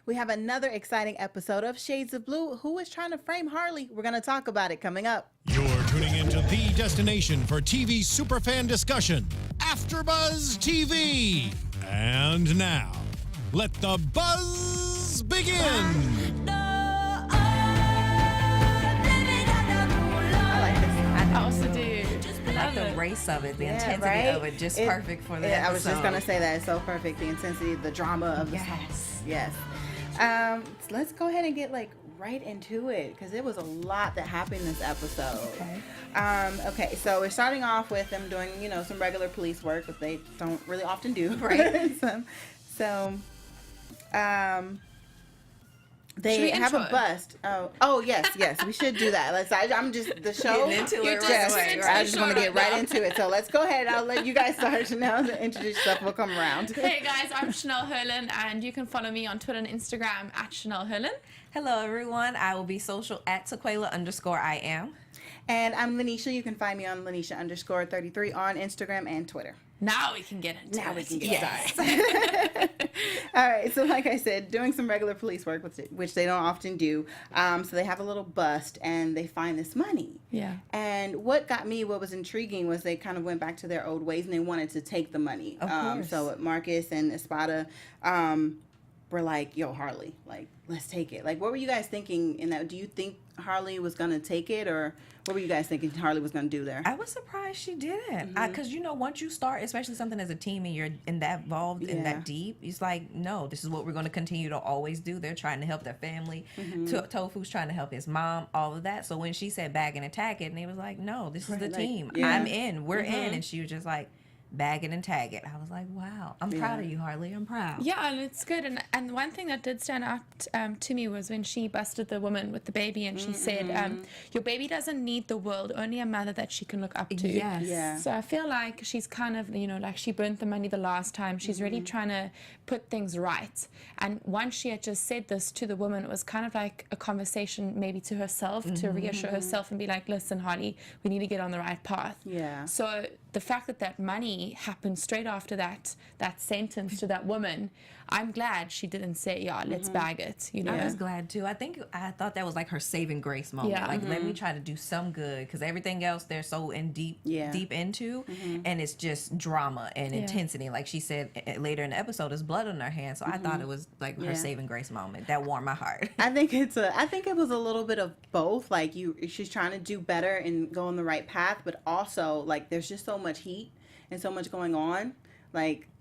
We have another exciting episode of Shades of Blue. Who is trying to frame Harley? We're going to talk about it coming up. You're tuning into the destination for TV superfan discussion, AfterBuzz TV. And now, let the buzz begin. I also do. I love the race of it, the intensity of it, just perfect for the episode. I was just going to say that. It's so perfect. The intensity, the drama of the song. Yes. Let's go ahead and get right into it because it was a lot that happened this episode. Okay, so we're starting off with them doing, some regular police work, which they don't really often do. Right. They have a bust. Oh, yes, we should do that. I'm just the show. Getting into it I just want to get right into it. So let's go ahead. I'll let you guys start now to introduce yourself. We'll come around. Hey guys, I'm Chanel Hurlin, and you can follow me on Twitter and Instagram at Chanel Hurlin. Hello everyone. I will be social at Taquaila_I am. And I'm Lynneisha. You can find me on Lynneisha_33 on Instagram and Twitter. Now we can get into it. Now we can get started. All right. So like I said, doing some regular police work, which they don't often do. So they have a little bust and they find this money. Yeah. And what was intriguing was they kind of went back to their old ways and they wanted to take the money. Of course. So Marcus and Espada were like, yo, Harley, let's take it. What were you guys thinking in that? Do you think Harley was going to take it, or what were you guys thinking Harley was going to do there? I was surprised she didn't. Because, once you start, especially something as a team and you're involved in that deep, it's like, no, this is what we're going to continue to always do. They're trying to help their family. Tofu's trying to help his mom, all of that. So when she said bag and attack it, and he was like, no, this is the team. Yeah. I'm in. We're in. And she was just like, bag it and tag it. I was like, wow, I'm proud of you, Harley. I'm proud. Yeah, and it's good. And one thing that did stand out to me was when she busted the woman with the baby and she said, your baby doesn't need the world, only a mother that she can look up to. Yes. Yeah. So I feel like she's kind of, she burnt the money the last time. She's really trying to put things right. And once she had just said this to the woman, it was kind of like a conversation maybe to herself to reassure herself and be like, listen, Harley, we need to get on the right path. Yeah. So the fact that money happened straight after that sentence to that woman, I'm glad she didn't say, let's bag it. I was glad too. I thought that was like her saving grace moment. Yeah. Let me try to do some good, because everything else they're so deep into, and it's just drama and intensity. Like she said later in the episode, there's blood on her hands. So I thought it was like her saving grace moment that warmed my heart. I think it was a little bit of both. She's trying to do better and go on the right path, but also there's just so much heat and so much going on.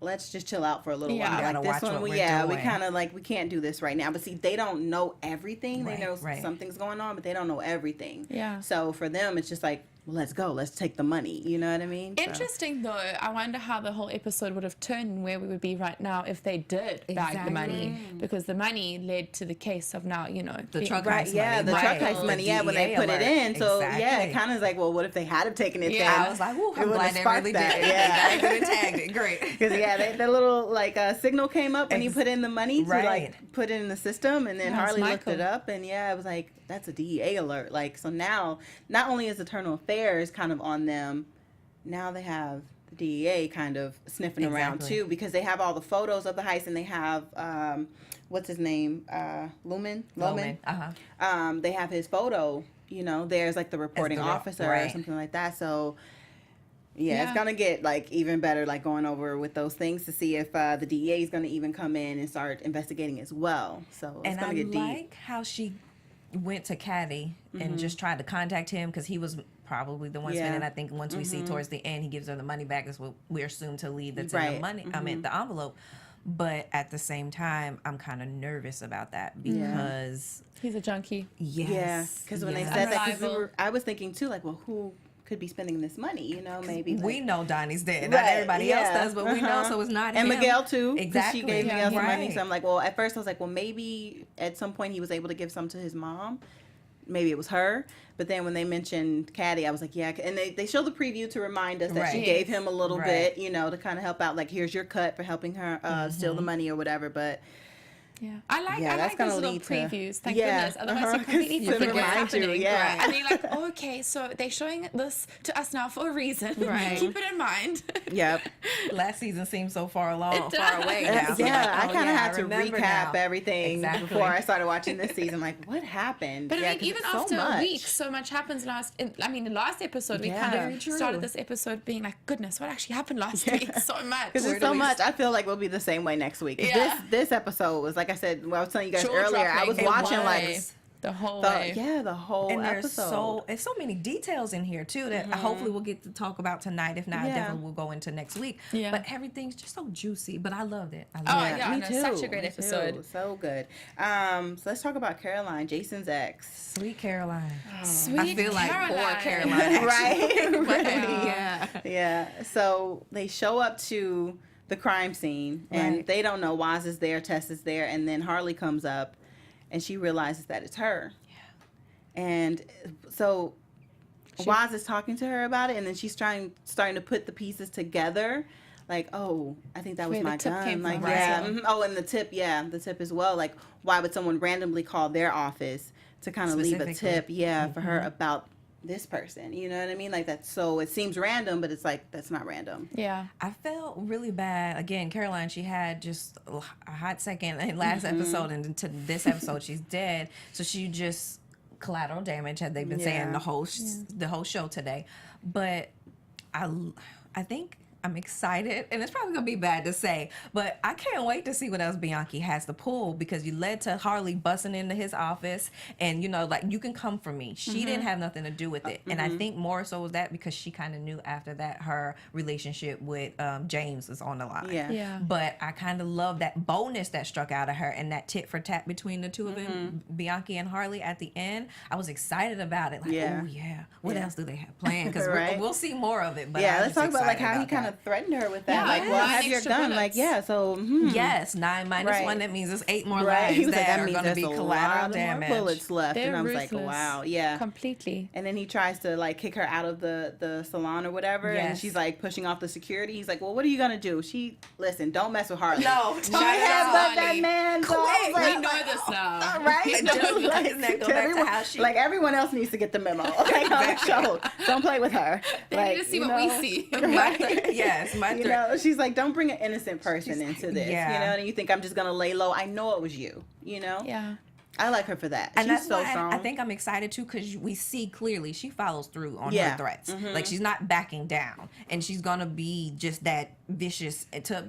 Let's just chill out for a little while. We gotta watch what we're doing. We kind of we can't do this right now. But see, they don't know everything. Right, they know right. something's going on, but they don't know everything. Yeah. So for them, it's just let's go. Let's take the money. You know what I mean? Interesting though. I wonder how the whole episode would have turned and where we would be right now if they did bag the money, because the money led to the case of now, the truck heist money. Yeah, the truck heist money. Yeah, when they put it in. So it kind of is well, what if they had taken it? Yeah, I was like, ooh, I'm glad they really did it. Yeah, they could have tagged it. Great. Because the little signal came up when you put in the money to put it in the system, and then Harley looked it up, and it was that's a DEA alert. So now not only is Internal Affairs kind of on them, now they have the DEA kind of sniffing around too, because they have all the photos of the heist, and they have what's his name, Loman. They have his photo. There's the reporting officer or something like that. So. Yeah, it's going to get even better, going over with those things to see if the DEA is going to even come in and start investigating as well. So it's going to get deep. And I like how she went to Caddy and just tried to contact him, because he was probably the one spending. I think once we see towards the end, he gives her the money back. That's what we assume to leave that's in the money. I mean, the envelope. But at the same time, I'm kind of nervous about that because he's a junkie. Yes. Yeah, because when they said that, I was thinking too, who could be spending this money, maybe we know Donnie's dead. Not everybody else does, but we know, so it's not him. And Miguel too. Exactly. She gave Miguel some money. So I'm at first I was maybe at some point he was able to give some to his mom. Maybe it was her. But then when they mentioned Caddy, I was like, yeah. And they showed the preview to remind us that she gave him a little bit, to kind of help out. Here's your cut for helping her steal the money or whatever. But Yeah, I like those little previews. Thank goodness. Otherwise, you completely to forget what's remind you, happening. yeah. And you're like, oh, okay, so they're showing this to us now for a reason. Right. Keep it in mind. Yep. Last season seems so far away now. Yeah, So I kind of had to remember recap now. everything Exactly. before I started watching this season. Like, what happened? But yeah, I mean, even after a week, so much happens the last episode, we kind Very of true. started this episode being like, goodness, what actually happened last week? So much. Because there's so much. I feel like we'll be the same way next week. Yeah. This episode was, like I said, I was telling you guys Jaw earlier, I was dropping. watching like the whole way. the whole And there's episode. there's so many details in here too that hopefully we'll get to talk about tonight. If not, Yeah. definitely we'll go into next week. Yeah. But everything's just so juicy. But I loved it. I Oh, loved it. yeah, me no, too. such a great Me too. episode. So good. So let's talk about Caroline, Jason's ex. Sweet Caroline. Sweet I feel like Caroline. poor Caroline. Right? Right. Yeah. Yeah. So they show up to the crime scene, and Right. they don't know Waz is there, Tess is there, and then Harley comes up, and she realizes that it's her. Yeah. And so Waz is talking to her about it, and then she's starting to put the pieces together. Like, oh, I think that was Where my the tip gun. came Like, from, yeah. right. Mhm. Oh, and the tip as well. Like, why would someone randomly call their office to kind of leave a Specifically. tip, for her about this person? You know what I mean? Like, that's so, it seems random, but it's like, that's not random. Yeah. I felt really bad. Again, Caroline, she had just a hot second in last episode, and to this episode, she's dead. So she just collateral damage, had they been saying the whole show today. But I think I'm excited, and it's probably gonna be bad to say, but I can't wait to see what else Bianchi has to pull, because you led to Harley busting into his office, and like, you can come for me. She didn't have nothing to do with it, and I think more so was that because she kind of knew after that her relationship with James was on the line. Yeah. But I kind of love that boldness that struck out of her, and that tit for tat between the two of them, Bianchi and Harley at the end. I was excited about it. Like, Yeah. oh yeah, what else do they have planned? Because Right. we'll see more of it. But Yeah, I'm let's just talk about like excited how he about kind that. of threatened her with that. Yeah, Like, well, 9 have your extra gun. bullets. Like, yeah, so Yes, 9 minus Right. 1. That means there's 8 more right. lives He was like, that that are means going to there's be a collateral lot damage. more bullets left. They're and I was ruthless. like, wow, yeah. Completely. And then he tries to like kick her out of the salon or whatever, and Yes. she's like pushing off the security. He's like, well, what are you gonna do? Listen, don't mess with Harley. No, Don't not at have all. that man. So I was We like, know this now. right? Just like, go back to how she- like everyone else needs to get the memo. Okay, on the show. Don't play with her. They like, need to see you what we know, see. Right? Yes, my You threat. know, she's like, don't bring an innocent person into this. yeah. You know, and you think I'm just gonna lay low. I know it was you. You know. Yeah. I like her for that. And She's that's so why strong. I think I'm excited too, because we see clearly she follows through on Yeah. her threats. Like, she's not backing down, and she's gonna be just that vicious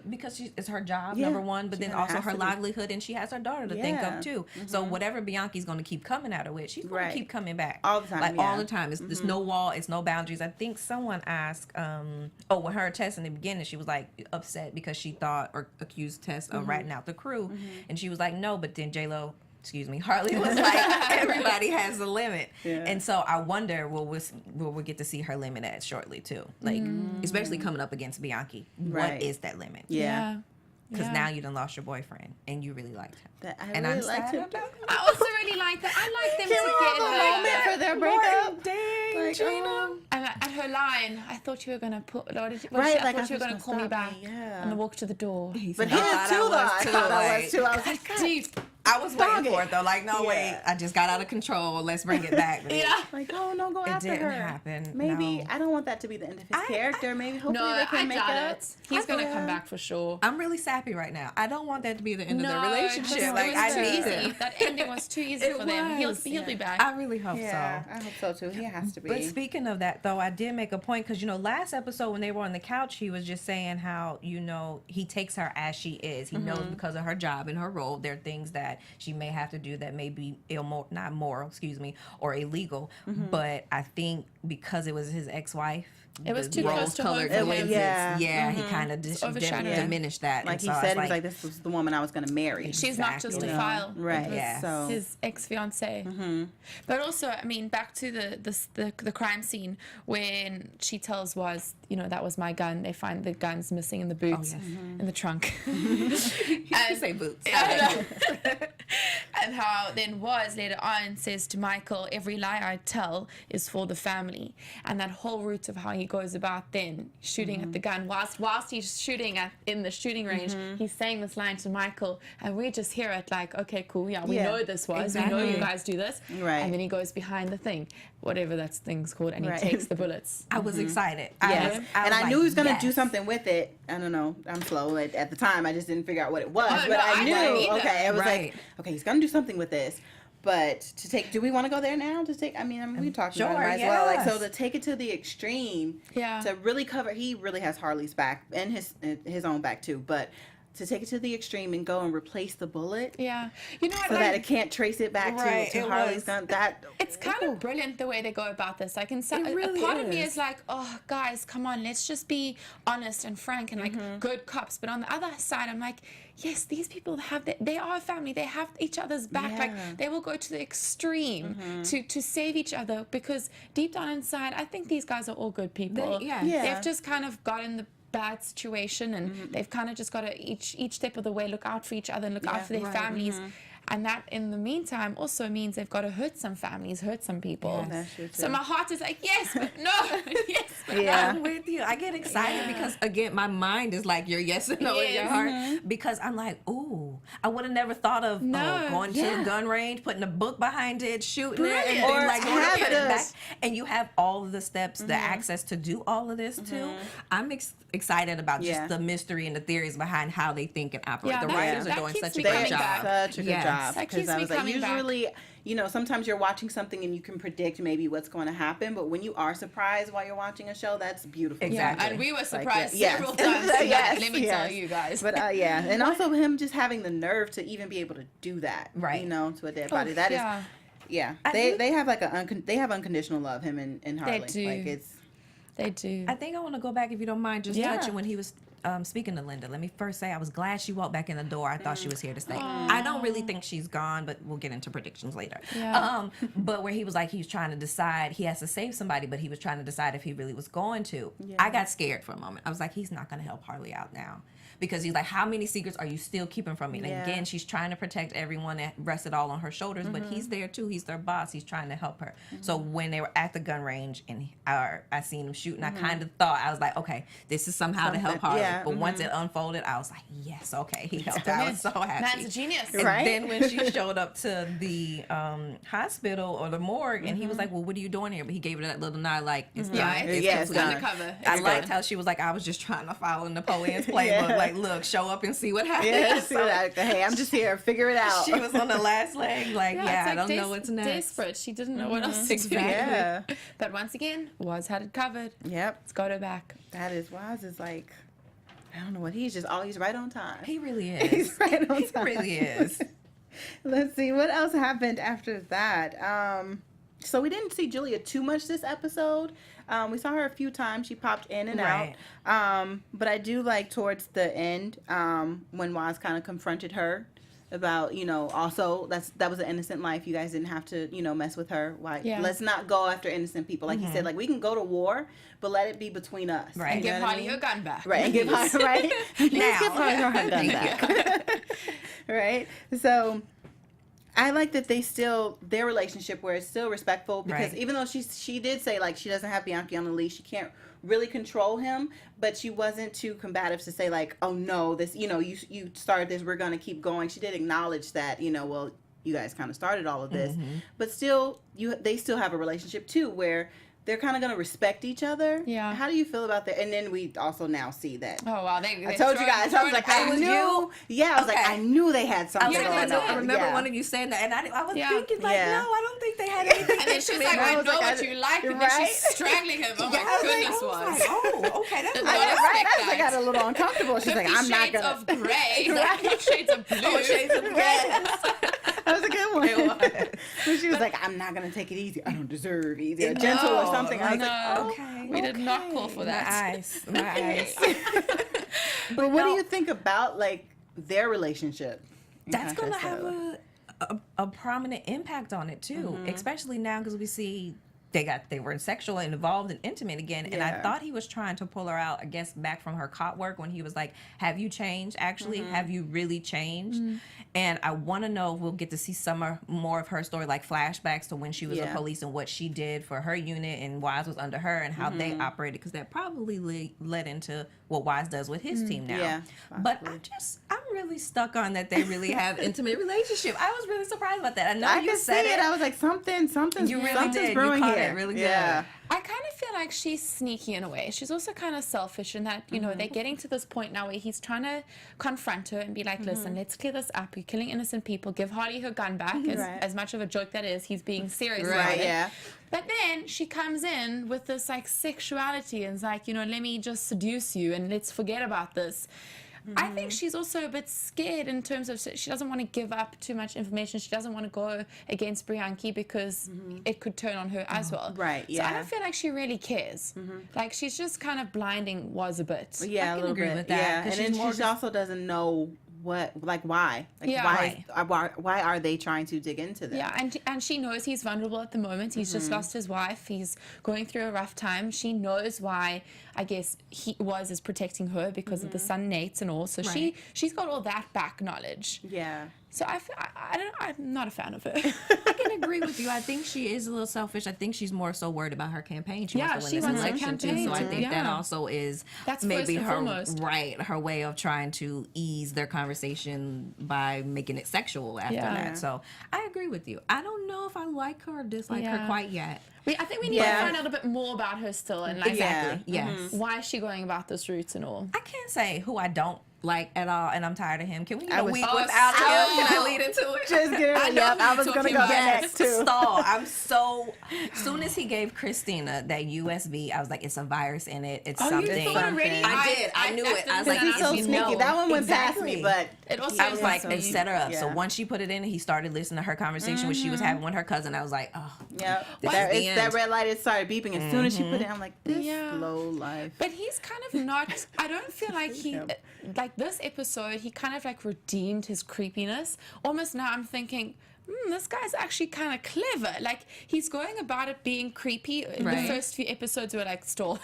because it's her job, Yeah. number one, but She then kinda also has her to be. livelihood, and she has her daughter to think Yeah. of too. So whatever Bianchi's gonna keep coming at her with, she's gonna Right. keep coming back All the time, like yeah. all the time. It's no wall, it's no boundaries. I think someone asked, when her Tess in the beginning, she was like upset because she thought or accused Tess of ratting out the crew, and she was like, no, but then Harley was like, everybody has a limit. Yeah. And so I wonder, will we get to see her limit at shortly too? Like, especially coming up against Bianchi. Right. What is that limit? Yeah. Because Yeah. now you done lost your boyfriend and you really liked him. I and really I'm liked sad him. about I also really like that. I like them Can we have a moment together. for their breakup? Dang, Like, Gina. And at her line, I thought you were gonna put. Right, I like, thought you were I gonna was call me gonna back stop me, yeah. on the walk to the door. But he I did thought too, though. I I was too, thought I like- was too. I was like, God. Deep. I was waiting Dog for it. it though. Like, no, Yeah. wait. I just got out of control. Let's bring it back. But Yeah. Like, oh no, go It after didn't her. happen, Maybe no. I don't want that to be the end of his character. Maybe hopefully No, they I can make doubt up. it. He's gonna come back for sure. I'm really sappy right now. I don't want that to be the end of No, the relationship. it Like, was I too need easy. to. That ending was too easy It for them. was, He'll be back. I really hope Yeah, so. I hope so too. He has to be. But speaking of that, though, I did make a point because, last episode when they were on the couch, he was just saying how, he takes her as she is. He knows because of her job and her role, there are things that she may have to do that may be not moral, or illegal. But I think because it was his ex-wife, It was the too close to home rose-colored for him. lenses, Yeah. he kind of overshadowed. diminished that. like and he so I said, was he was like, this was the woman I was going to marry. She's not just a Exactly. file. Right. It was Yeah. So his ex-fiance. But also, I mean, back to the crime scene when she tells Waz, that was my gun. They find the guns missing in the boots, yes. in the trunk. I say boots. And And how then was later on says to Michael, every lie I tell is for the family. And that whole route of how he goes about then shooting at the gun whilst he's shooting in the shooting range, he's saying this line to Michael, and we just hear it like, okay, cool, we know this was, we know you guys do this, and then he goes behind the thing, whatever that thing's called, and he takes the bullets. I was excited. Yes. I like, knew he was going to do something with it. I don't know. I'm slow. At the time, I just didn't figure out what it was. But I knew, okay, I was like, okay, he's going to do something with this. But to take, do we want to go there now? We talked about it as well. Like, so to take it to the extreme, to really cover, he really has Harley's back and his own back too. But to take it to the extreme and go and replace the bullet. Yeah. You know what? So that it can't trace it back to Harley's gun. It's kind of brilliant the way they go about this. Like, a part of me is like, oh, guys, come on, let's just be honest and frank and like good cops. But on the other side, I'm like, yes, these people they are a family. They have each other's back. Like, they will go to the extreme to save each other, because deep down inside, I think these guys are all good people. They've just kind of gotten the bad situation, and they've kind of just got to each step of the way look out for each other and look out for their families. And that, in the meantime, also means they've got to hurt some families, hurt some people. That's true too. So my heart is like, yes, but no. Yes, but no. I'm with you. I get excited because, again, my mind is like your yes and no in your heart. Because I'm like, ooh, I would have never thought of going to a gun range, putting a book behind it, shooting it, and then like putting it back. And you have all of the steps, the access to do all of this too. I'm excited about just the mystery and the theories behind how they think and operate. The writers are doing such a good job. Such a good job. Because I was like, usually, sometimes you're watching something and you can predict maybe what's going to happen, but when you are surprised while you're watching a show, that's beautiful. Exactly. And we were surprised several times. Let me tell you guys. But and also him just having the nerve to even be able to do that, to a dead body. That is, they have like they have unconditional love, him and Harley. They do. Like They do. I think I want to go back, if you don't mind, just touching when he was speaking to Linda. Let me first say I was glad she walked back in the door. I thought she was here to stay. I don't really think she's gone, but we'll get into predictions later. But where he was like, he was trying to decide, he has to save somebody, but he was trying to decide if he really was going to. I got scared for a moment. I was like, he's not going to help Harley out now. Because he's like, how many secrets are you still keeping from me? And again, she's trying to protect everyone that rests it all on her shoulders, but he's there too. He's their boss. He's trying to help her. So when they were at the gun range and I seen him shooting, I kind of thought, I was like, okay, this is somehow to help Harley. But once it unfolded, I was like, yes, okay, he helped. I was so happy. Man's a genius. And then when she showed up to the hospital or the morgue, and he was like, well, what are you doing here? But he gave her that little nod like, it's done. It's undercover. I liked how she was like, I was just trying to follow Napoleon's playbook. Like, look, show up and see what happens. Hey, I'm just here. Figure it out. She was on the last leg. Like, I don't know what's next. Desperate. She didn't know what else to do. But once again, Waz had it covered. Let's go to back. That is, Waz is like, I don't know what he's right on time. He really is. He's right on time. He really is. Let's see what else happened after that. So we didn't see Julia too much this episode. We saw her a few times. She popped in and out. But I do like towards the end when Waz kind of confronted her about, also that was an innocent life. You guys didn't have to, mess with her. Like, let's not go after innocent people. Like he said, like, we can go to war, but let it be between us. Right. And give Harley her gun back. Right. And give Harley, right? Give Harley her gun back. Right. So I like that their relationship where it's still respectful, because even though she did say like she doesn't have Bianchi on the leash, she can't really control him, but she wasn't too combative to say like, oh no, this, you started this, we're going to keep going. She did acknowledge that, well, you guys kind of started all of this, but still they still have a relationship too where they're kind of going to respect each other. Yeah. How do you feel about that? And then we also now see that. Oh, wow. I told you guys. I was like, I knew. Yeah, I was like, I knew they had something going on. I remember one of you saying that, and I was thinking, like, no, I don't think they had anything. And then she's like, I know what you like, and then she's strangling him. Oh, my goodness, was. Oh, okay. That's right. That's like got a little uncomfortable. She's like, I'm not going to. Shades of gray. Shades of blue. Shades of gray. That was a good one. It was. So she was like, I'm not going to take it easy. I don't deserve easy. Or gentle or something. I was like, okay. We did not call for that. My eyes. But what do you think about, like, their relationship? That's going to have a prominent impact on it, too. Especially now because we see they were sexual and involved and intimate again. And I thought he was trying to pull her out, I guess, back from her cop work when he was like, have you changed? Actually, have you really changed? And I want to know if we'll get to see more of her story, like flashbacks to when she was a police and what she did for her unit and Wise was under her and how they operated, because that probably led into what Wise does with his team now. Yeah, but I'm really stuck on that they really have intimate relationship. I was really surprised about that. I know I you could said see it. I was like, something's You really did. brewing You caught here. it really good. Yeah. I kind of feel like she's sneaky in a way. She's also kind of selfish in that, you know, they're getting to this point now where he's trying to confront her and be like, listen, let's clear this up. You're killing innocent people. Give Harley her gun back. As much of a joke that is, he's being serious about it. Yeah. But then she comes in with this like sexuality and is like, you know, let me just seduce you and let's forget about this. I think she's also a bit scared in terms of she doesn't want to give up too much information. She doesn't want to go against Bianchi because it could turn on her as well. Right, So I don't feel like she really cares. Like she's just kind of blinding Was a bit. Yeah, I a can little agree bit. with that, Yeah, 'cause and she's then she also doesn't know why. Like why are they trying to dig into this? Yeah, and she knows he's vulnerable at the moment. He's just lost his wife. He's going through a rough time. She knows why, I guess, is protecting her because of the son Nate and all. So she's got all that back knowledge. Yeah. So I'm not a fan of her. I can agree with you. I think she is a little selfish. I think she's more so worried about her campaign. She wants to win this election too. So I think that also is maybe her way of trying to ease their conversation by making it sexual after that. So I agree with you. I don't know if I like her or dislike her quite yet. I think we need to find out a bit more about her still and like Yes. why is she going about this route and all. I can't say who I don't like at all, and I'm tired of him. Can we get a week so without him? Can I lead into it? Just get it. I was gonna go there next too. Stall. I'm so. As soon as he gave Christina that USB, I was like, it's a virus in it. It's something. You thought already? I did. I knew it. I was like, he's so you sneaky. know, That one went past me, but I was like, it set her up. Yeah. So once she put it in, he started listening to her conversation which she was having with her cousin. I was like, oh, yeah, this that red light it started beeping as soon as she put it. I'm like, this slow life. But he's kind of not. I don't feel like he like this episode. He kind of like redeemed his creepiness. Almost now I'm thinking, this guy's actually kind of clever. Like he's going about it being creepy. In the first few episodes, we're like, "Stall,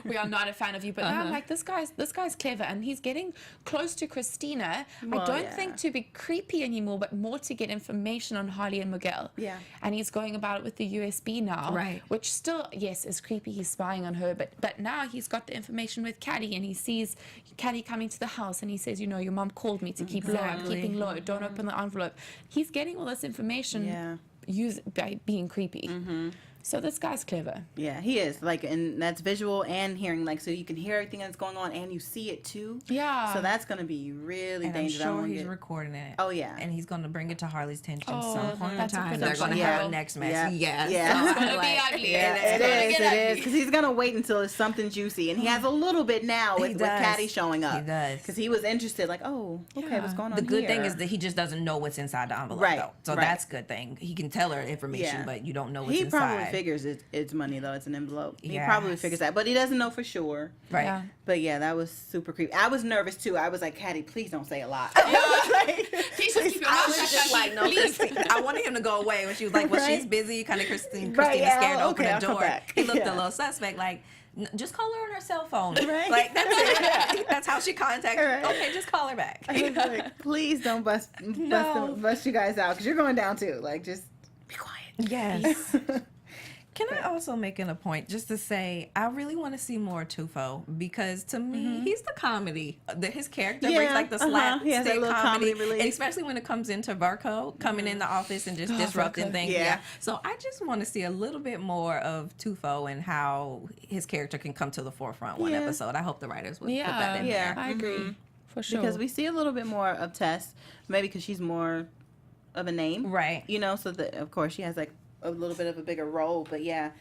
we are not a fan of you." But now I'm like, this guy's clever, and he's getting close to Christina. I don't think to be creepy anymore, but more to get information on Harley and Miguel. Yeah, and he's going about it with the USB now, which still, yes, is creepy. He's spying on her, but now he's got the information with Caddy, and he sees Caddy coming to the house, and he says, you know, your mom called me to keep low. I'm keeping low. Don't open the envelope. He's getting all this information by being creepy. So this guy's clever. Yeah, he is. Like, and that's visual and hearing. Like, so you can hear everything that's going on and you see it too. Yeah. So that's gonna be really and dangerous. I'm sure he's recording it. Oh yeah. And he's gonna bring it to Harley's attention some point in time. They're gonna have a next mess. Yeah. It's gonna be ugly. It is. Because he's gonna wait until it's something juicy, and he has a little bit now with Caddy showing up. He does. Because he was interested. Like, oh, okay, what's going on? The good thing is that he just doesn't know what's inside the envelope, though. So that's a good thing. He can tell her information, but you don't know what's inside. He probably figures it's money though. It's an envelope. He probably figures that, but he doesn't know for sure. Right. Yeah. But yeah, that was super creepy. I was nervous too. I was like, Caddy, please don't say a lot. I was just like, no, Christine. I wanted him to go away when she was like, well, she's busy. Kind of Christina scared to open the door. He looked a little suspect, like, just call her on her cell phone. Right. Like, that's it. That's how she contacted her. Okay, just call her back. I was like, please don't bust you guys out because you're going down too. Like, just be quiet. Yes. Can I also make a point just to say I really want to see more Tufo because to me he's the comedy. His character brings like the slapstick comedy, and especially when it comes into Verco coming in the office and just disrupting things. Yeah. So I just want to see a little bit more of Tufo and how his character can come to the forefront one episode. I hope the writers would put that in there. I agree for sure because we see a little bit more of Tess, maybe because she's more of a name, right? You know, so that of course she has like a little bit of a bigger role, but it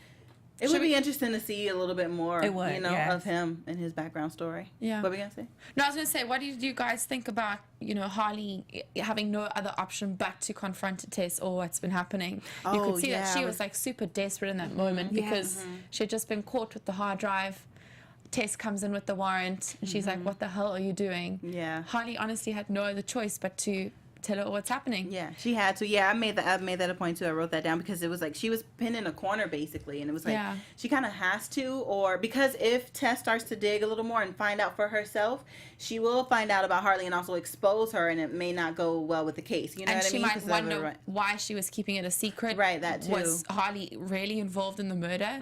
would be interesting to see a little bit more, of him and his background story. Yeah. What were we gonna say? No, I was gonna say, what did you guys think about, Harley having no other option but to confront Tess or what's been happening? You could see that she was like super desperate in that moment because she had just been caught with the hard drive. Tess comes in with the warrant and she's like, what the hell are you doing? Yeah. Harley honestly had no other choice but to tell her what's happening. Yeah, she had to. Yeah, I made that a point too. I wrote that down because it was like she was pinned in a corner basically, and it was like she kind of has to, or because if Tess starts to dig a little more and find out for herself, she will find out about Harley and also expose her, and it may not go well with the case. You know what I mean? And she might wonder why she was keeping it a secret. Right, that too. Was Harley really involved in the murder?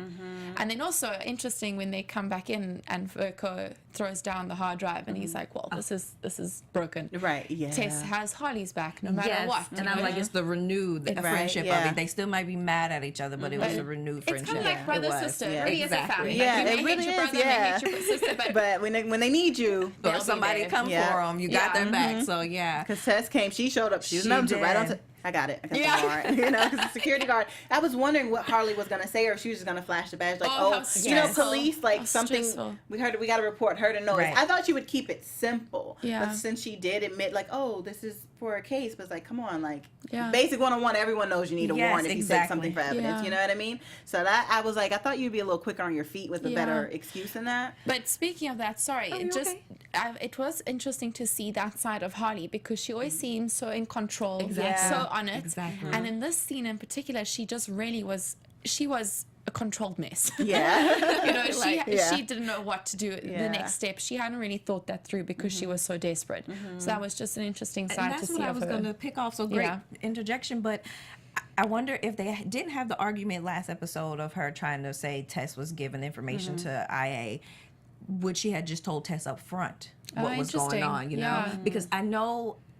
And then also interesting when they come back in and Verko throws down the hard drive and he's like, well, this is broken. Right, yeah. Tess has Harley's back no matter what. And I'm like, it's the renewed friendship of it. They still might be mad at each other, but it was a renewed friendship. It's kind of like brother-sister. It really is a family. Yeah, like, it really is. Yeah. Sister, but when they need you, or somebody come for them, you got their back. So yeah. Because Tess came, she showed up. She was right on. I got it. I got the warrant. You know, because the security guard. I was wondering what Harley was gonna say, or if she was just gonna flash the badge, like, you know, police, like something. Stressful. We got to report her to notice. Right. I thought she would keep it simple. Yeah. But since she did admit, like, oh, this is for a case, but it's like, come on, like, basic 101. Everyone knows you need a warrant if you say something for evidence. You know what I mean? So that I was like, I thought you'd be a little quicker on your feet with a better excuse than that. But speaking of that, sorry, it was interesting to see that side of Harley because she always seems so in control, so on it. Exactly. And in this scene in particular, she just really was. She was a controlled mess. Yeah. You know, she didn't know what to do the next step. She hadn't really thought that through because she was so desperate. So that was just an interesting side to see of her. And that's what I was going to pick off. So great interjection, but I wonder if they didn't have the argument last episode of her trying to say Tess was giving information to IA, would she had just told Tess up front what was going on, you know? Because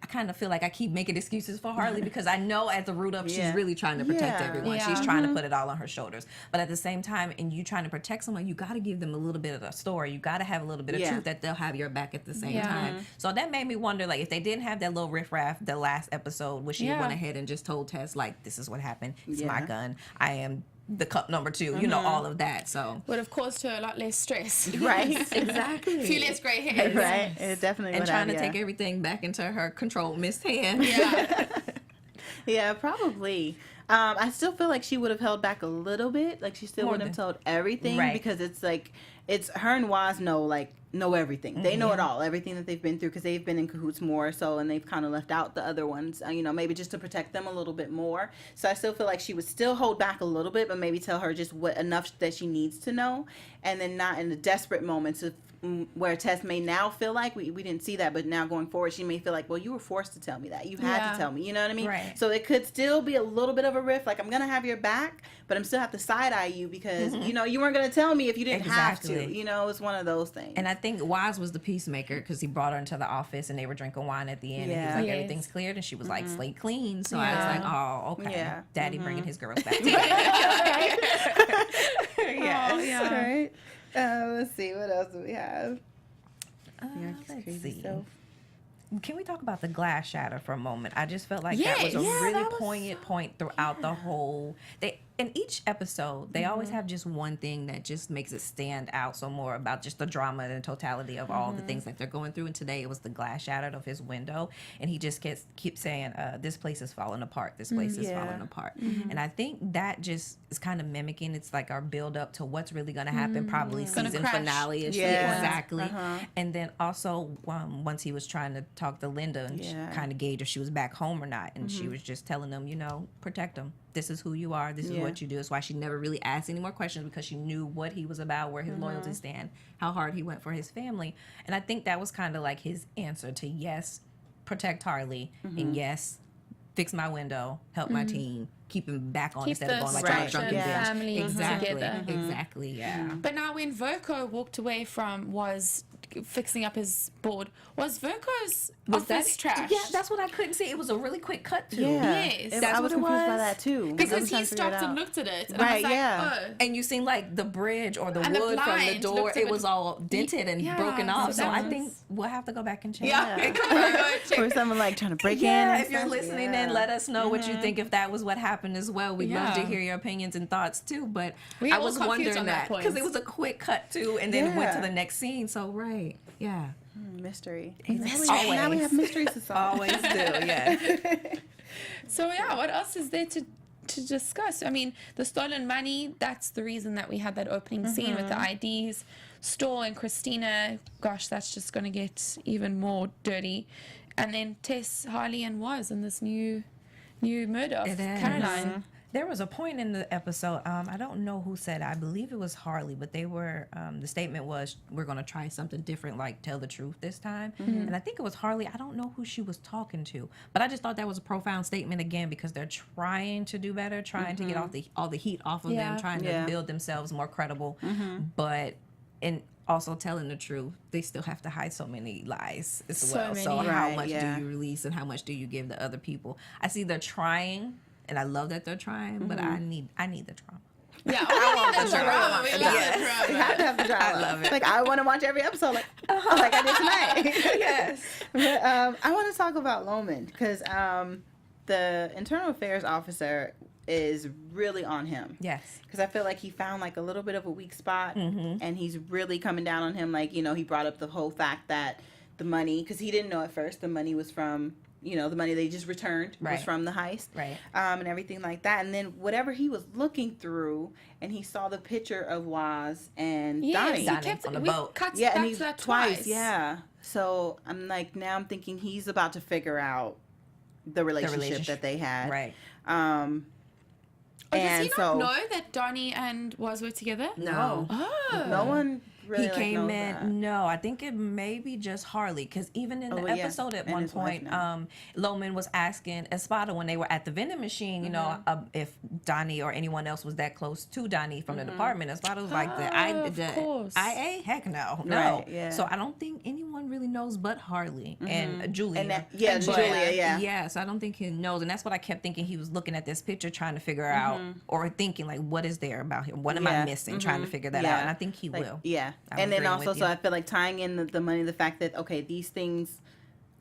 I kind of feel like I keep making excuses for Harley because I know at the root of she's really trying to protect everyone. She's trying to put it all on her shoulders. But at the same time, in you trying to protect someone, you got to give them a little bit of a story. You got to have a little bit of truth that they'll have your back at the same time. So that made me wonder, like, if they didn't have that little riffraff the last episode, would she have went ahead and just told Tess, like, this is what happened. It's my gun. I am the cup number 2, you know, all of that. So would have caused her a lot less stress. Right. Exactly. A few less gray hairs. Right. It definitely and trying to take everything back into her controlled Miss hand. Yeah. Yeah, probably. I still feel like she would have held back a little bit. Like she still wouldn't have told everything because it's like it's her and Waz know everything. They know it all, everything that they've been through because they've been in cahoots more so, and they've kind of left out the other ones, you know, maybe just to protect them a little bit more. So I still feel like she would still hold back a little bit, but maybe tell her just what enough that she needs to know, and then not in the desperate moments of where Tess may now feel like we didn't see that, but now going forward she may feel like, well, you were forced to tell me that, you had to tell me, you know what I mean? Right. So it could still be a little bit of a riff, like I'm gonna have your back, but I'm still have to side eye you because you know you weren't gonna tell me if you didn't have to, you know. It's one of those things. And I think Waz was the peacemaker because he brought her into the office and they were drinking wine at the end and he was like, everything's cleared, and she was like, slate clean. So I was like, oh, okay, Daddy bringing his girls back together. Yes. Right. Let's see, what else do we have? Let's see. Can we talk about the glass shatter for a moment? I just felt like that was a really poignant point throughout the whole. In each episode, they always have just one thing that just makes it stand out so more about just the drama and the totality of all the things that they're going through. And today it was the glass shattered of his window. And he just keeps saying, this place is falling apart. This place is falling apart. And I think that just is kind of mimicking. It's like our build up to what's really going to happen, probably season finale. Exactly. And then also once he was trying to talk to Linda and kind of gauge if she was back home or not. And she was just telling them, you know, protect them. This is who you are. This is what you do. That's why she never really asked any more questions because she knew what he was about, where his loyalties stand, how hard he went for his family. And I think that was kind of like his answer to yes, protect Harley, and yes, fix my window, help my team, keep him back on instead of going like on a drunken binge. Exactly. Yeah. But now when Verko walked away from was fixing up his board, was Verko's office trash? Yeah, that's what I couldn't see. It was a really quick cut to. Yes. I was confused by that too. Because he stopped and looked at it. And I was like, oh. And you seen like the bridge or the wood from the door, it was all dented and broken off. So I think we'll have to go back and check. Or someone like trying to break in. Yeah, if you're listening in, let us know what you think if that was what happened as well. We'd love to hear your opinions and thoughts too. But I was wondering that because it was a quick cut too, and then it went to the next scene. So mystery. Now we have mysteries to solve. Always do, So what else is there to discuss? I mean, the stolen money, that's the reason that we had that opening scene with the IDs. Store and Christina, gosh, that's just going to get even more dirty. And then Tess, Harley, and Waz in this new murder of Caroline. There was a point in the episode, I don't know who said it. I believe it was Harley, but they were, the statement was, we're going to try something different, like tell the truth this time. And I think it was Harley. I don't know who she was talking to, but I just thought that was a profound statement again, because they're trying to do better, trying to get all the heat off of them, trying to build themselves more credible. But in also telling the truth, they still have to hide so many lies as well. So how much do you release and how much do you give to other people? I see they're trying. And I love that they're trying, but I need the drama. Yeah, I want the drama. We love the drama. You have to have the drama. I love it. Like, I want to watch every episode, like I did tonight. Yes. But I want to talk about Loman, because the internal affairs officer is really on him. Yes. Because I feel like he found like a little bit of a weak spot, and he's really coming down on him. Like, he brought up the whole fact that the money, because he didn't know at first, the money was from, the money they just returned was from the heist. Right. And everything like that. And then whatever he was looking through, and he saw the picture of Waz and Donnie. He kept on the boat. And he's twice. Yeah. So I'm like, now I'm thinking he's about to figure out the relationship that they had. Right. Does he not know that Donnie and Waz were together? No. Oh. No one really He came knows in. that. No, I think it may be just Harley, because even in the episode at And one his wife point, now. Loman was asking Espada when they were at the vending machine, if Donnie or anyone else was that close to Donnie from the department. Espada was like, the IA? Heck no. Right, yeah. So I don't think anyone really knows but Harley and Julia. And Julia, yeah. Yeah, so I don't think he knows. And that's what I kept thinking. He was looking at this picture trying to figure out, or thinking, like, what is there about him? What am I missing? Trying to figure that out. And I think he will. Yeah. And then also, so I feel like tying in the money, the fact that, okay, these things,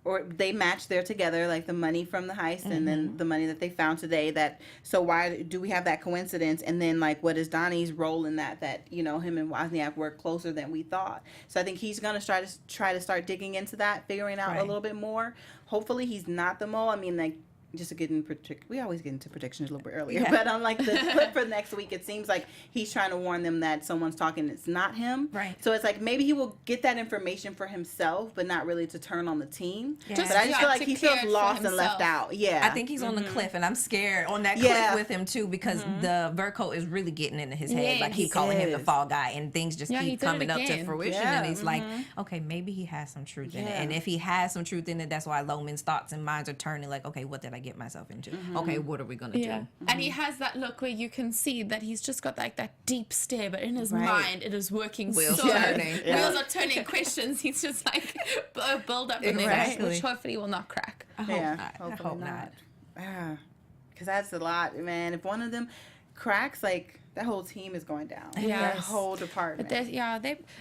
or they match, they're together, like the money from the heist and then the money that they found today, so why do we have that coincidence? And then, like, what is Donnie's role in that him and Wozniak work closer than we thought? So I think he's going to try to start digging into that, figuring out a little bit more. Hopefully he's not the mole. I mean, like, just to get in we always get into predictions a little bit earlier, but on like the clip for next week, it seems like he's trying to warn them that someone's talking, it's not him. Right. So it's like maybe he will get that information for himself, but not really to turn on the team. Yeah. But I just feel like he feels lost and left out. Yeah. I think he's on the cliff, and I'm scared on that cliff with him too, because the Verco is really getting into his head. Like, he's calling him the fall guy, and things just keep coming up to fruition. And he's like, okay, maybe he has some truth in it. And if he has some truth in it, that's why Loman's thoughts and minds are turning, like, okay, what did I get myself into? Okay, what are we gonna do? And he has that look where you can see that he's just got like that deep stare, but in his mind it is working. Wheels are turning. Questions. He's just like build up in there, which hopefully will not crack. I hope not. Because that's a lot, man. If one of them cracks, like, that whole team is going down. Yeah, that whole department. But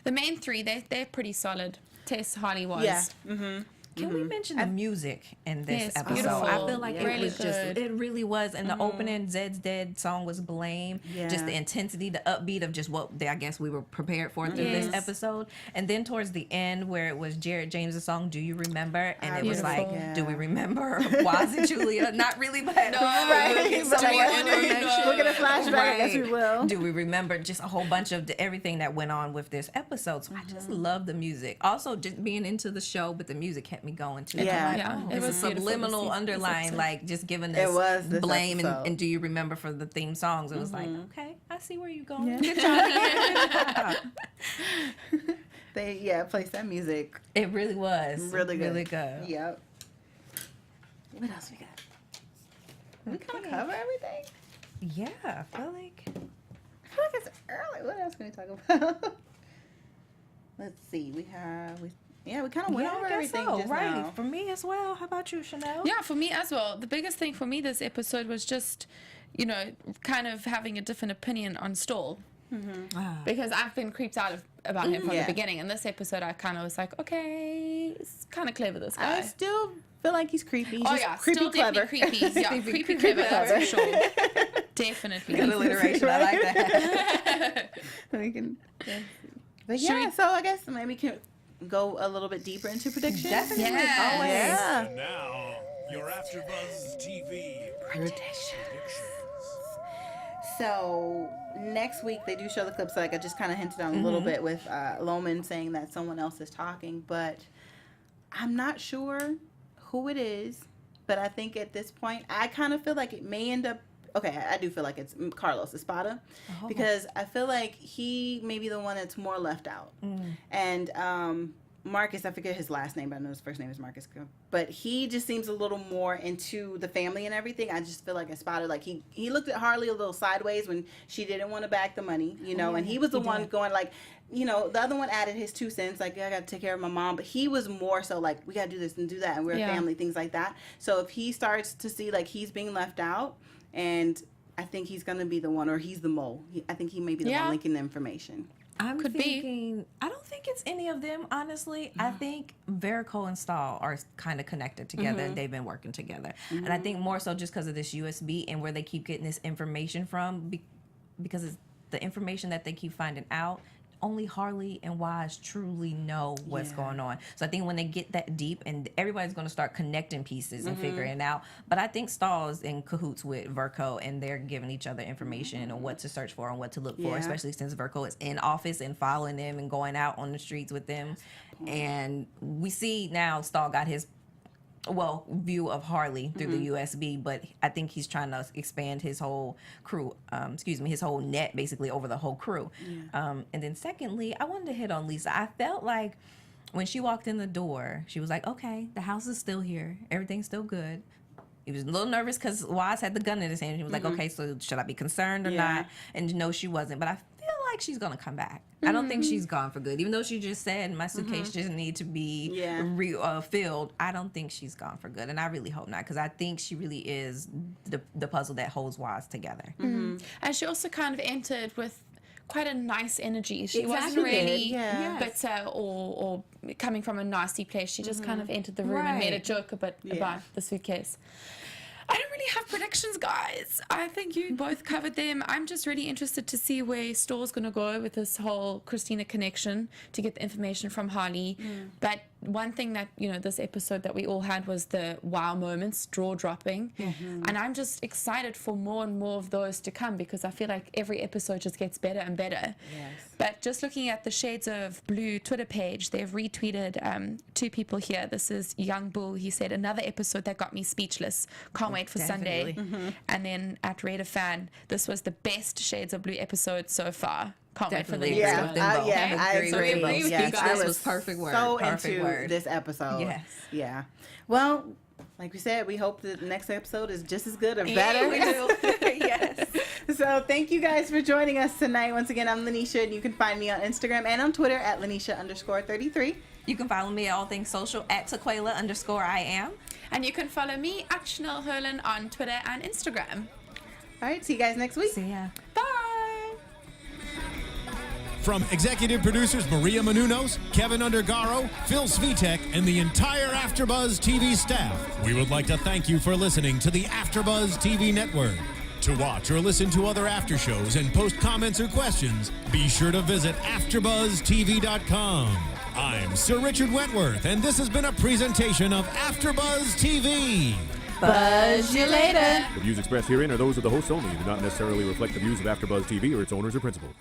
the main three, they're pretty solid. Tess, Harley, Waz. Yeah. Can we mention the music in this episode? Beautiful. I feel like Really it was good. it really was. And the opening Zed's Dead song was Blame. Yeah. Just the intensity, the upbeat of just what I guess we were prepared for through this episode. And then towards the end, where it was Jared James' song, Do You Remember? And it was like, do we remember? Was it Julia? Not really, but Right. But I guess we're going to flashback. I guess we will. Do we remember just a whole bunch of everything that went on with this episode? So I just love the music. Also, just being into the show, but the music kept me going too. It was was a subliminal underline, like, just giving this, blame and do you remember for the theme songs. It was like, okay, I see where you're going. Good job. They placed that music. It really was Really good. Really good. Yep. What else we got? We kind of cover everything. Yeah, I feel like it's early. What else can we talk about? Let's see. We kind of went over everything just now. For me as well. How about you, Chanel? Yeah, for me as well. The biggest thing for me this episode was just, kind of having a different opinion on Stoll. Because I've been creeped out about him from the beginning. And this episode, I kind of was like, okay, it's kind of clever, this guy. I still feel like he's creepy. He's creepy still clever. Definitely creepy. Yeah, creepy clever, that's for sure. Definitely. Good alliteration. I like that. But yeah, so I guess maybe we can go a little bit deeper into predictions. Definitely. Yeah. And now, your AfterBuzz TV predictions. So next week they do show the clips, like I just kind of hinted on a little bit with Loman saying that someone else is talking, but I'm not sure who it is, but I think at this point, I kind of feel like it may end up. Okay, I do feel like it's Carlos Espada, because I feel like he may be the one that's more left out. And Marcus, I forget his last name, but I know his first name is Marcus. But he just seems a little more into the family and everything. I just feel like Espada, like he looked at Harley a little sideways when she didn't want to back the money, you know, and he was the one going like, you know, the other one added his 2 cents, like, I got to take care of my mom. But he was more so like, we got to do this and do that, and we're a family, things like that. So if he starts to see like he's being left out, and I think he's going to be the one, or he's the mole. I think he may be the one linking the information. I don't think it's any of them, honestly. I think Verico and Stahl are kind of connected together, and they've been working together. And I think more so just because of this USB and where they keep getting this information from, because it's the information that they keep finding out. Only Harley and Wise truly know what's going on. So I think when they get that deep, and everybody's going to start connecting pieces and figuring it out. But I think Stahl's in cahoots with Verco, and they're giving each other information on what to search for and what to look for, especially since Verco is in office and following them and going out on the streets with them. And we see now Stahl got his view of Harley through the USB, but I think he's trying to expand his whole crew, his whole net basically over the whole crew. And then secondly, I wanted to hit on Lisa. I felt like when she walked in the door, she was like, okay, the house is still here. Everything's still good. He was a little nervous because Waz had the gun in his hand. He was like, okay, so should I be concerned or not? And no, she wasn't. But I feel like she's going to come back. I don't think she's gone for good. Even though she just said my suitcase just need to be filled, I don't think she's gone for good. And I really hope not, because I think she really is the puzzle that holds Waz together. And she also kind of entered with quite a nice energy. She wasn't really bitter or coming from a nasty place. She just kind of entered the room and made a joke about the suitcase. I don't really have predictions, guys. I think you both covered them. I'm just really interested to see where Stahl's going to go with this whole Christina connection to get the information from Harley. But one thing that, you know, this episode that we all had was the wow moments, jaw dropping. And I'm just excited for more and more of those to come, because I feel like every episode just gets better and better. But just looking at the Shades of Blue Twitter page, they've retweeted 2 people here. This is Young Bull. He said, another episode that got me speechless. Can't wait for Sunday. And then at Raider Fan, this was the best Shades of Blue episode so far. Can't wait for the next one. I agree. With you guys. This was perfect word. So perfect into word. this episode. Yes. Yeah. Well, like we said, we hope the next episode is just as good or better. We do. Yes. So thank you guys for joining us tonight. Once again, I'm Lynneisha, and you can find me on Instagram and on Twitter at Lynneisha_33. You can follow me at all things social at Taquaila_I am. And you can follow me at Chanel Hurlin on Twitter and Instagram. All right, see you guys next week. See ya. Bye. From executive producers Maria Menounos, Kevin Undergaro, Phil Svitek, and the entire AfterBuzz TV staff, we would like to thank you for listening to the AfterBuzz TV network. To watch or listen to other after shows and post comments or questions, be sure to visit AfterBuzzTV.com. I'm Sir Richard Wentworth, and this has been a presentation of AfterBuzz TV. Buzz you later. The views expressed herein are those of the hosts only and do not necessarily reflect the views of AfterBuzz TV or its owners or principals.